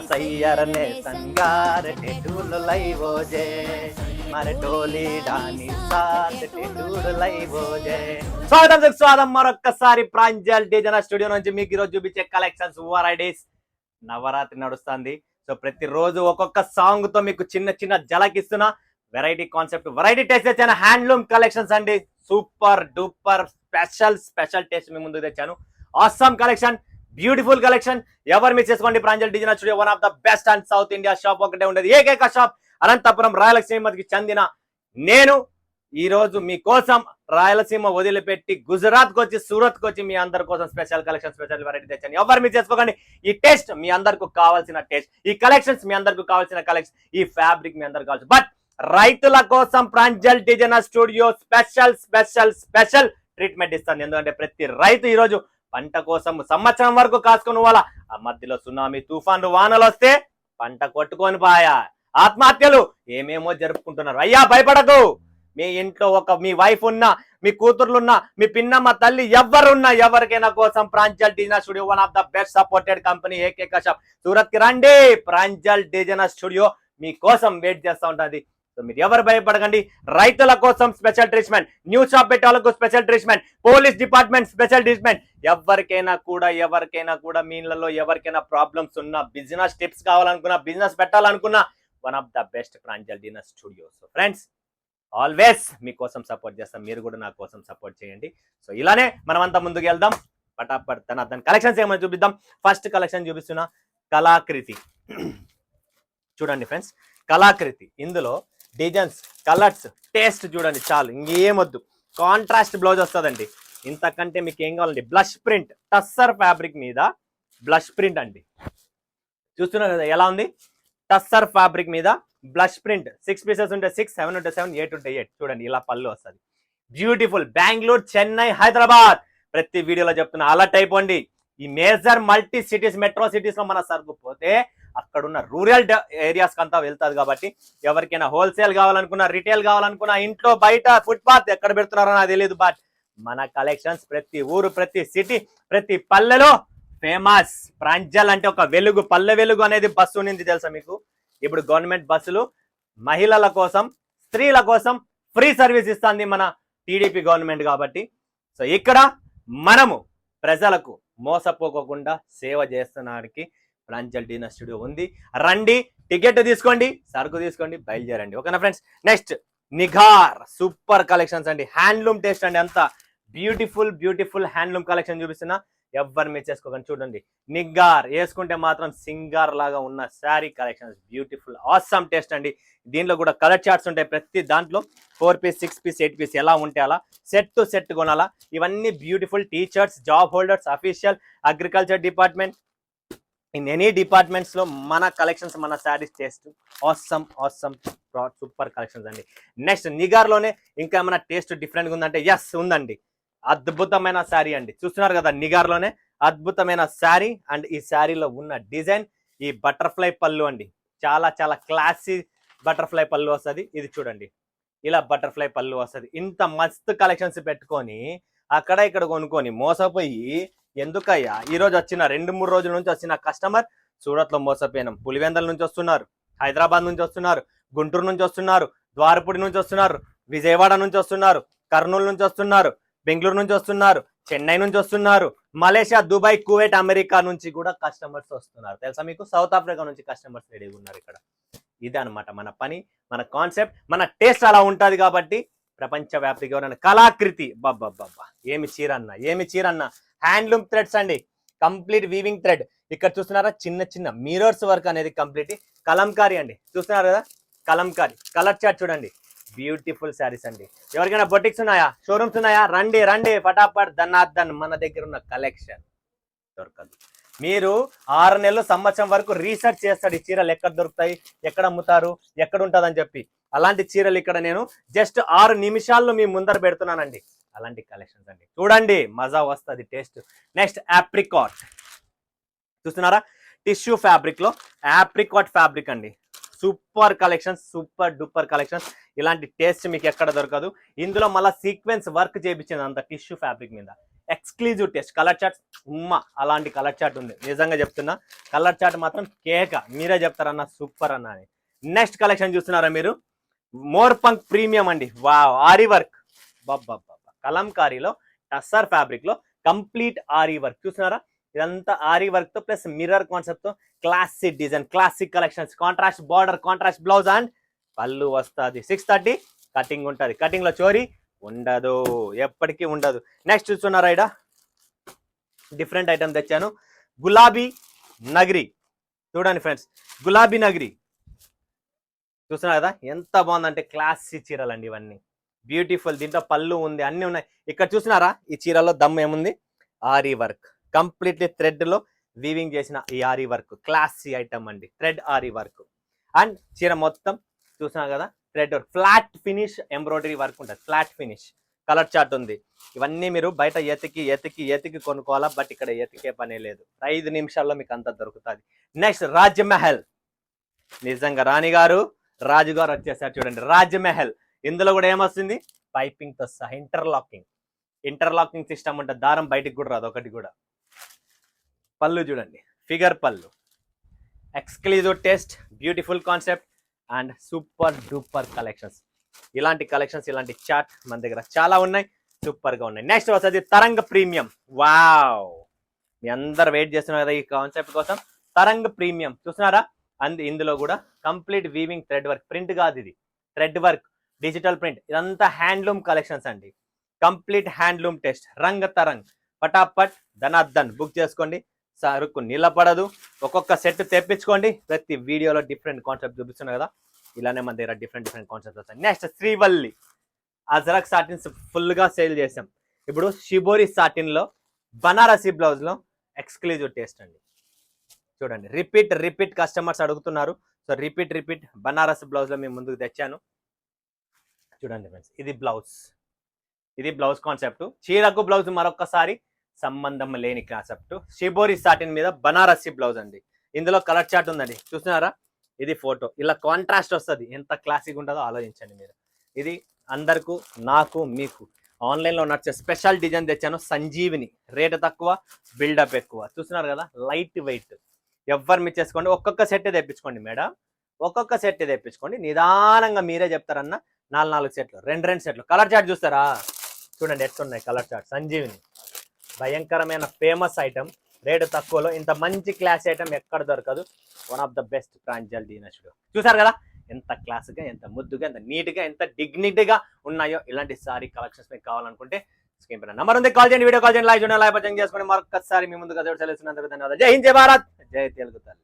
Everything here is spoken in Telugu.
सैयर ने संगार टेटूल लाइवो जे मारे टोली डानी साथ टेटूल लाइवो जे స్వాగతం మరొక్కసారి ప్రాంజల్ డిజైనర్ స్టూడియో నుంచి మీకు ఈరోజు చూపించే కలెక్షన్స్ వెరైటీస్ నవరాత్రి నడుస్తుంది. సో ప్రతిరోజు ఒక్కొక్క సాంగ్ తో మీకు చిన్న చిన్న జలకిస్తున్నా వెరైటీ కాన్సెప్ట్ వెరైటీ టేస్ట్ తెచ్చాను. హ్యాండ్లూమ్ కలెక్షన్స్ అండి, సూపర్ డూపర్ స్పెషల్ టేస్ట్ మీ ముందు తెచ్చాను. Awesome collection, beautiful collection. ఎవరు మిస్ చేసుకోండి, Pranjal designer studio one of the best and south India shop ఒకటే ఉండేది, ఏకైక షాప్ అనంతపురం రాయలసీమకి చెందిన నేను ఈ రోజు మీకోసం రాయలసీమ వదిలిపెట్టి గుజరాత్ కు వచ్చి సూరత్ కు వచ్చి మీ అందరి కోసం స్పెషల్ కలెక్షన్ స్పెషల్ వెరైటీ తెచ్చాను. ఎవరు మిస్ చేసుకోకండి. ఈ టేస్ట్ మీ అందరికి కావాల్సిన టేస్ట్, ఈ కలెక్షన్స్ మీ అందరికి కావాల్సిన కలెక్షన్, ఈ ఫ్యాబ్రిక్ మీ అందరికి కావాల్సిన. బట్ రైతుల కోసం Pranjal designer studio special special special treatment ఇస్తాను. ఎందుకంటే ప్రతి రైతు ఈ రోజు పంట కోసం సంవత్సరం వరకు కాసుకొని వాళ్ళ ఆ మధ్యలో సునామీ తుఫాన్లు వానలు వస్తే పంట కొట్టుకొని పాయా, ఆత్మహత్యలు ఏమేమో జరుపుకుంటున్నారు. అయ్యా భయపడకు. మీ ఇంట్లో మీ వైఫ్ ఉన్నా, మీ కూతుర్లున్నా, మీ పిన్నమ్మ తల్లి ఎవరున్నా ఎవరికైనా కోసం Pranjal designer studio one of the best supported company, ఏకైక షాప్. సూరత్ కి రండి, ప్రాంజల్ డిజైనర్ స్టూడియో మీ కోసం వెయిట్ చేస్తూ ఉంటుంది. సో మీరు ఎవరు భయపడకండి. రైతుల కోసం స్పెషల్ ట్రీట్మెంట్, న్యూ షాప్ పెట్టేవాళ్ళకు special treatment, police department special treatment. ఎవరికైనా కూడా మీ ఇళ్లలో ఎవరికైనా ప్రాబ్లమ్స్ ఉన్నా, బిజినెస్ టిప్స్ కావాలనుకున్నా, బిజినెస్ పెట్టాలనుకున్నా, one of the best Pranjal designer studio. So friends always మీకోసం సపోర్ట్ చేస్తాం, మీరు కూడా నా కోసం సపోర్ట్ చేయండి. సో ఇలానే మనమంతా ముందుకు వెళ్దాం. పటాపట్ తన కలెక్షన్స్ ఏమైనా చూపిద్దాం. ఫస్ట్ కలెక్షన్ చూపిస్తున్నా, కళాకృతి. చూడండి ఫ్రెండ్స్, కళాకృతి. ఇందులో డిజైన్స్, కలర్స్, టేస్ట్ చూడండి చాలు, ఇంకేమొద్దు. కాంట్రాస్ట్ బ్లౌజ్ వస్తుందండి. ఇంతకంటే మీకు ఏం కావాలండి. బ్లష్ ప్రింట్, టస్సర్ ఫ్యాబ్రిక్ మీద బ్లష్ ప్రింట్ అండి. చూస్తున్నారు కదా ఎలా ఉంది. టస్సర్ ఫ్యాబ్రిక్ మీద బ్లష్ ప్రింట్. 6 పీసెస్ ఉంటే 6, 7 ఉంటే 7, 8 ఉంటే 8. చూడండి ఇలా పళ్ళు వస్తుంది. బ్యూటిఫుల్. బెంగళూరు, చెన్నై, హైదరాబాద్ ప్రతి వీడియోలో చెప్తున్నా, అలర్ట్ అయిపోండి. ఈ major multi cities, metro cities లో మన సరుకు పోతే అక్కడున్న రూరల్ ఏరియాస్ కంతా వెళ్తాది. కాబట్టి ఎవరికైనా హోల్సేల్ కావాలనుకున్నా, రిటైల్ కావాలనుకున్నా, ఇంట్లో బయట ఫుట్పాత్ ఎక్కడ పెడుతున్నారో నాకు తెలియదు. బట్ మన కలెక్షన్స్ ప్రతి ఊరు, ప్రతి సిటీ, ప్రతి పల్లెలో ఫేమస్. ప్రాంజల్ అంటే ఒక వెలుగు, పల్లె వెలుగు అనేది బస్సు ఉన్నింది తెలుసా మీకు. ఇప్పుడు గవర్నమెంట్ బస్సులు మహిళల కోసం, స్త్రీల కోసం ఫ్రీ సర్వీస్ ఇస్తుంది మన టీడీపీ గవర్నమెంట్. కాబట్టి సో ఇక్కడ మనము ప్రజలకు మోసపోకుండా సేవ చేస్తున్నానికి ప్రాంజల్ డిజైనర్ స్టూడియో ఉంది. రండి, టికెట్ తీసుకోండి, సరుకు తీసుకోండి, బయలుదేరండి. ఓకేనా ఫ్రెండ్స్. నెక్స్ట్ నిఘార్. సూపర్ కలెక్షన్స్ అండి, హ్యాండ్లూమ్ టేస్ట్ అండి. అంతా బ్యూటిఫుల్ హ్యాండ్లూమ్ కలెక్షన్ చూపిస్తున్నా. ఎవరు మిస్ చేసుకోకండి. చూడండి, నిఘార్ వేసుకుంటే మాత్రం సింగార్ లాగా ఉన్న sari collections. Beautiful awesome taste అండి. దీంట్లో కూడా కలర్ చార్ట్స్ ఉంటాయి. ప్రతి దాంట్లో 4 పీస్, 6 పీస్, 8 పీస్ ఎలా ఉంటే అలా సెట్ టు సెట్ కొనాలా. ఇవన్నీ beautiful teachers, job holders, official, agriculture department, in any departments లో మన కలెక్షన్స్, మన saris taste awesome super collections అండి. నెక్స్ట్ నిఘార్ లోనే ఇంకా ఏమైనా టేస్ట్ డిఫరెంట్ గా ఉందంటే ఎస్ ఉందండి. అద్భుతమైన శారీ అండి. చూస్తున్నారు కదా, నిఘార్ లోనే అద్భుతమైన శారీ. అండ్ ఈ శారీలో ఉన్న డిజైన్, ఈ బటర్ఫ్లై పళ్ళు అండి. చాలా చాలా క్లాసీ బటర్ఫ్లై పళ్ళు వస్తుంది. ఇది చూడండి, ఇలా బటర్ఫ్లై పళ్ళు వస్తుంది. ఇంత మస్తు కలెక్షన్స్ పెట్టుకొని అక్కడ ఇక్కడ కొనుక్కొని మోసపోయి ఎందుకయ్యా. ఈ రోజు వచ్చిన 2-3 రోజుల నుంచి వచ్చిన కస్టమర్ సూరత్ లో మోసపోయినాం. పులివెందల నుంచి వస్తున్నారు, హైదరాబాద్ నుంచి వస్తున్నారు, గుంటూరు నుంచి వస్తున్నారు, ద్వారపూడి నుంచి వస్తున్నారు, విజయవాడ నుంచి వస్తున్నారు, కర్నూలు నుంచి వస్తున్నారు, బెంగళూరు నుంచి వస్తున్నారు, చెన్నై నుంచి వస్తున్నారు, మలేషియా, దుబాయ్, కువైట్, అమెరికా నుంచి కూడా కస్టమర్స్ వస్తున్నారు. తెలుసా మీకు. సౌత్ ఆఫ్రికా నుంచి కస్టమర్స్ రెడీగా ఉన్నారు ఇక్కడ. ఇదే అనమాట మన పని, మన కాన్సెప్ట్, మన టేస్ట్ అలా ఉంటుంది. కాబట్టి ప్రపంచవ్యాప్తిగా ఉన్న కళాకృతి. బాబా ఏమి చీరన్న. హ్యాండ్లూమ్ థ్రెడ్స్ అండి, కంప్లీట్ వీవింగ్ థ్రెడ్. ఇక్కడ చూస్తున్నారా, చిన్న చిన్న మిరర్స్ వర్క్ అనేది కంప్లీట్ కలంకారీ అండి. చూస్తున్నారు కదా, కలంకారీ. కలర్ చార్ట్ చూడండి, బ్యూటిఫుల్ శారీస్ అండి. ఎవరికైనా బొటిక్స్ ఉన్నాయా, షోరూమ్స్ ఉన్నాయా, రండి ఫటాఫట్ దన్నాద్దన్. మన దగ్గర ఉన్న కలెక్షన్ దొరకదు. మీరు 6 నెలలు, సంవత్సరం వరకు రీసెర్చ్ చేస్తాడు ఈ చీరలు ఎక్కడ దొరుకుతాయి, ఎక్కడ అమ్ముతారు, ఎక్కడ ఉంటుందని చెప్పి. అలాంటి చీరలు ఇక్కడ నేను జస్ట్ 6 నిమిషాల్లో మీ ముందర పెడుతున్నానండి. అలాంటి కలెక్షన్స్ అండి. చూడండి, మజా వస్తుంది టేస్ట్. Next apricot. చూస్తున్నారా, టిష్యూ ఫ్యాబ్రిక్ లో ఆప్రికాట్ ఫ్యాబ్రిక్ అండి. Super collections, super duper collections. ఇలాంటి టేస్ట్ మీకు ఎక్కడ దొరకదు. ఇందులో మళ్ళీ సీక్వెన్స్ వర్క్ చేయించింది అంత టిష్యూ ఫ్యాబ్రిక్ మీద. Exclusive taste. కలర్ చార్ట్ అలాంటి కలర్ చార్ట్ ఉంది, నిజంగా చెప్తున్నా. కలర్ చార్ట్ మాత్రం కేక, మీరే చెప్తారన్న సూపర్ అన్న అని. నెక్స్ట్ కలెక్షన్ చూస్తున్నారా మీరు, మోర్పంక్ ప్రీమియం అండి. వావ్, ఆరీ వర్క్, బాబా కలంకారీలో టస్సర్ ఫ్యాబ్రిక్ లో కంప్లీట్ ఆరీ వర్క్ చూస్తున్నారా. ఇదంతా ఆరీ వర్క్ తో ప్లస్ మిర్రర్ కాన్సెప్ట్ తో classic design, classic collections, contrast border, contrast blouse and పళ్ళు వస్తుంది. 630 కటింగ్ ఉంటుంది. కటింగ్ లో చోరీ ఉండదు, ఎప్పటికీ ఉండదు. నెక్స్ట్ చూస్తున్నారా, ఇడ డిఫరెంట్ ఐటమ్ తెచ్చాను, గులాబీ నగరి. చూడండి ఫ్రెండ్స్, గులాబీ నగరి చూస్తున్నారు కదా, ఎంత బాగుందంటే క్లాసిక్ చీరలు అండి ఇవన్నీ, బ్యూటిఫుల్. దీంట్లో పళ్ళు ఉంది, అన్ని ఉన్నాయి. ఇక్కడ చూసినారా, ఈ చీరలో దమ్ ఏముంది, ఆరీ వర్క్, కంప్లీట్లీ థ్రెడ్ లో వీవింగ్ చేసిన ఈ ఆరీ వర్క్, క్లాసీ ఐటమ్ అండి, థ్రెడ్ ఆరీ వర్క్. అండ్ చీర మొత్తం చూసినారు కదా, thread work, flat finish embroidery work ఉంటుంది, ఫ్లాట్ ఫినిష్. కలర్ చార్ట్ ఉంది. ఇవన్నీ మీరు బయట ఎతికి కొనుక్కోవాలా, బట్ ఇక్కడ ఎతికే పనే లేదు, 5 నిమిషాల్లో మీకు అంతా దొరుకుతుంది. నెక్స్ట్ రాజ్మహల్, నిజంగా రాణిగారు రాజుగారు వచ్చేసారు చూడండి. రాజ్మహల్, ఇందులో కూడా ఏమొస్తుంది, పైపింగ్ తో సహా ఇంటర్లాకింగ్ సిస్టమ్ ఉంటుంది, దారం బయటికి కూడా రాదు ఒకటి కూడా. పళ్ళు చూడండి, ఫిగర్ పళ్ళు, exclusive taste, beautiful concept and super duper collections. ఇలాంటి కలెక్షన్స్, ఇలాంటి చార్ట్ మన దగ్గర చాలా ఉన్నాయి, సూపర్ గా ఉన్నాయి. నెక్స్ట్ వస్తుంది తరంగ ప్రీమియం. వావ్, మీ అందరు వెయిట్ చేస్తున్నారు కదా ఈ కాన్సెప్ట్ కోసం. తరంగ ప్రీమియం చూస్తున్నారా, అండ్ ఇందులో కూడా complete weaving thread work, print కాదు ఇది, థ్రెడ్ వర్క్, డిజిటల్ ప్రింట్. ఇదంతా హ్యాండ్లూమ్ కలెక్షన్స్ అండి, కంప్లీట్ హ్యాండ్లూమ్ టెస్ట్. రంగ తరంగ్, పటాపట్ ధనార్దన్ బుక్ చేసుకోండి, సరుకు నిలబడదు. ఒక్కొక్క సెట్ తెప్పించుకోండి. ప్రతి వీడియోలో డిఫరెంట్ కాన్సెప్ట్ చూపిస్తున్నాయి కదా, ఇలానే మన దగ్గర డిఫరెంట్ కాన్సెప్ట్స్ వస్తాయి. Next Srivalli ajrakh satins full గా సేల్ చేసాం. ఇప్పుడు షిబోరి సాటిన్ లో బనారసి బ్లౌజ్ లో ఎక్స్క్లూజివ్ టేస్ట్ అండి. చూడండి, రిపీట్ కస్టమర్స్ అడుగుతున్నారు, సో రిపీట్ బనారస్ బ్లౌజ్ లో మేము ముందుకు తెచ్చాను. చూడండి ఫ్రెండ్స్, ఇది బ్లౌజ్ కాన్సెప్ట్. చీరకు బ్లౌజ్ మరొకసారి సంబంధం లేని కాన్సెప్ట్. షిబోరి సాటిన్ మీద బనారసి బ్లౌజ్ అండి. ఇందులో కలర్ చార్ట్ ఉందండి, చూస్తున్నారా, ఇది ఫోటో, ఇలా కాంట్రాస్ట్ వస్తుంది. ఎంత క్లాసిక్ ఉంటుందో ఆలోచించండి మీరు. ఇది అందరికీ, నాకు, మీకు ఆన్లైన్లో నచ్చే స్పెషల్ డిజైన్ తెచ్చాను. సంజీవిని, రేట్ తక్కువ, బిల్డప్ ఎక్కువ. చూస్తున్నారు కదా, లైట్ వెయిట్. ఎవరు మిస్ చేసుకోండి, ఒక్కొక్క సెట్ తెప్పించుకోండి మేడం, ఒక్కొక్క సెట్ తెప్పించుకోండి. నిదానంగా మీరే చెప్తారన్న 4 సెట్లు, 2 సెట్లు. కలర్ చార్ట్ చూస్తారా, చూడండి ఎట్లున్నాయి కలర్ చార్ట్. సంజీవిని భయంకరమైన ఫేమస్ ఐటమ్, రేటు తక్కువలో ఇంత మంచి క్లాస్ ఐటమ్ ఎక్కడ దొరకదు. One of the best Pranjal దీనశుడు. చూసారు కదా, ఎంత క్లాస్గా, ఎంత ముద్దుగా, ఎంత నీట్గా, ఎంత డిగ్నిటీగా ఉన్నాయో. ఇలాంటి సారీ కలెక్షన్స్ మీకు కావాలనుకుంటే స్క్రీన్ పైన నంబర్ ఉంది, కాల్ చేయండి, వీడియో కాల్ చేయండి, లైవ్ చూడండి, లైవ్ చేసుకుని మరొకసారి మీ ముందుగా సెలవుస్తున్నందుకు ధన్యవాదాలు. జై హింద్, జై భారత్, జై తెలుగు తల్లి.